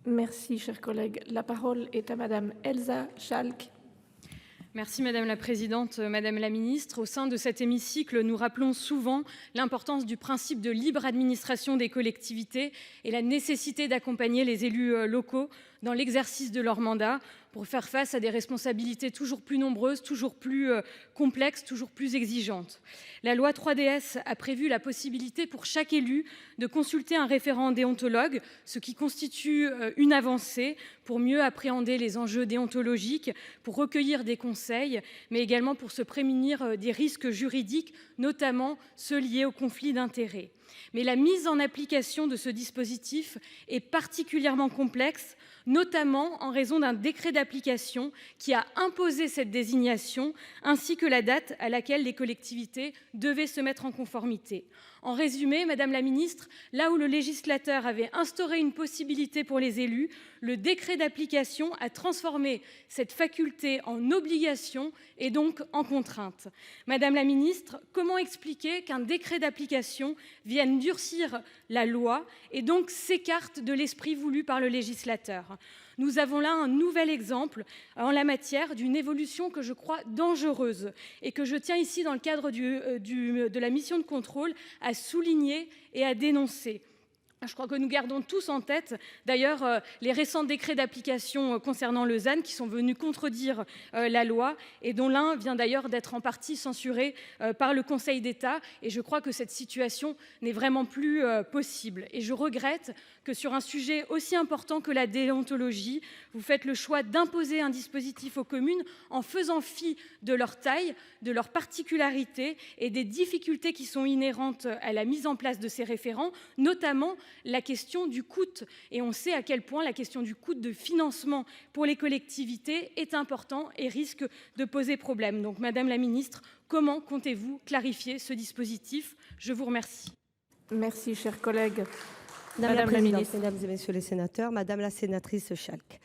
Merci, cher collègue. La parole est à Madame Elsa Schalck. Merci Madame la Présidente, Madame la Ministre. Au sein de cet hémicycle, nous rappelons souvent l'importance du principe de libre administration des collectivités et la nécessité d'accompagner les élus locaux dans l'exercice de leur mandat pour faire face à des responsabilités toujours plus nombreuses, toujours plus complexes, toujours plus exigeantes. La loi 3DS a prévu la possibilité pour chaque élu de consulter un référent déontologue, ce qui constitue une avancée pour mieux appréhender les enjeux déontologiques, pour recueillir des conseils, mais également pour se prémunir des risques juridiques, notamment ceux liés au conflit d'intérêts. Mais la mise en application de ce dispositif est particulièrement complexe, notamment en raison d'un décret d'application qui a imposé cette désignation, ainsi que la date à laquelle les collectivités devaient se mettre en conformité. En résumé, Madame la Ministre, là où le législateur avait instauré une possibilité pour les élus, le décret d'application a transformé cette faculté en obligation et donc en contrainte. Madame la Ministre, comment expliquer qu'un décret d'application vienne durcir la loi et donc s'écarte de l'esprit voulu par le législateur ? Nous avons là un nouvel exemple en la matière d'une évolution que je crois dangereuse et que je tiens ici, dans le cadre de la mission de contrôle, à souligner et à dénoncer. Je crois que nous gardons tous en tête d'ailleurs les récents décrets d'application concernant le ZAN qui sont venus contredire la loi et dont l'un vient d'ailleurs d'être en partie censuré par le Conseil d'État. Et je crois que cette situation n'est vraiment plus possible. Et je regrette que sur un sujet aussi important que la déontologie, vous faites le choix d'imposer un dispositif aux communes en faisant fi de leur taille, de leurs particularités et des difficultés qui sont inhérentes à la mise en place de ces référents, notamment la question du coût. Et on sait à quel point la question du coût de financement pour les collectivités est important et risque de poser problème. Donc, Madame la Ministre, comment comptez-vous clarifier ce dispositif ? Je vous remercie. Merci, cher collègue. Madame la Ministre. Présidente, Mesdames et Messieurs les sénateurs, Madame la sénatrice Schalck,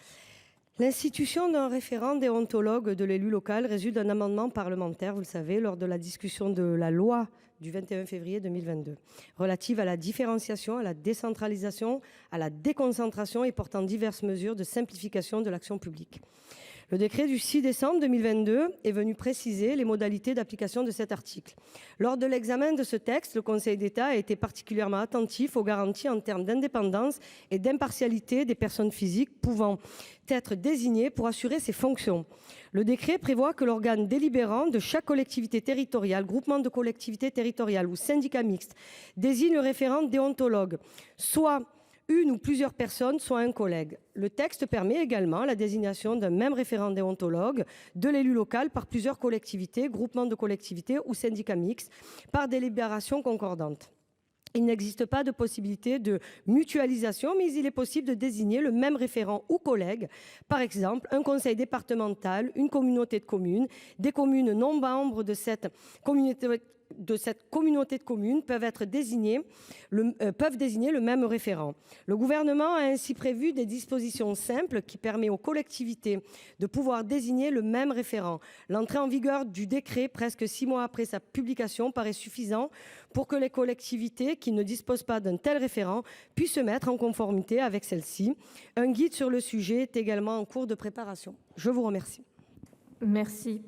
l'institution d'un référent déontologue de l'élu local résulte d'un amendement parlementaire, vous le savez, lors de la discussion de la loi du 21 février 2022, relative à la différenciation, à la décentralisation, à la déconcentration et portant diverses mesures de simplification de l'action publique. Le décret du 6 décembre 2022 est venu préciser les modalités d'application de cet article. Lors de l'examen de ce texte, le Conseil d'État a été particulièrement attentif aux garanties en termes d'indépendance et d'impartialité des personnes physiques pouvant être désignées pour assurer ces fonctions. Le décret prévoit que l'organe délibérant de chaque collectivité territoriale, groupement de collectivités territoriales ou syndicat mixte désigne le référent déontologue, soit une ou plusieurs personnes, soit un collègue. Le texte permet également la désignation d'un même référent déontologue de l'élu local par plusieurs collectivités, groupements de collectivités ou syndicats mixtes, par délibération concordante. Il n'existe pas de possibilité de mutualisation, mais il est possible de désigner le même référent ou collègue, par exemple un conseil départemental, une communauté de communes, des communes non membres de cette communauté de communes peuvent désigner le même référent. Le gouvernement a ainsi prévu des dispositions simples qui permettent aux collectivités de pouvoir désigner le même référent. L'entrée en vigueur du décret, presque 6 mois après sa publication, paraît suffisant pour que les collectivités qui ne disposent pas d'un tel référent puissent se mettre en conformité avec celle-ci. Un guide sur le sujet est également en cours de préparation. Je vous remercie. Merci.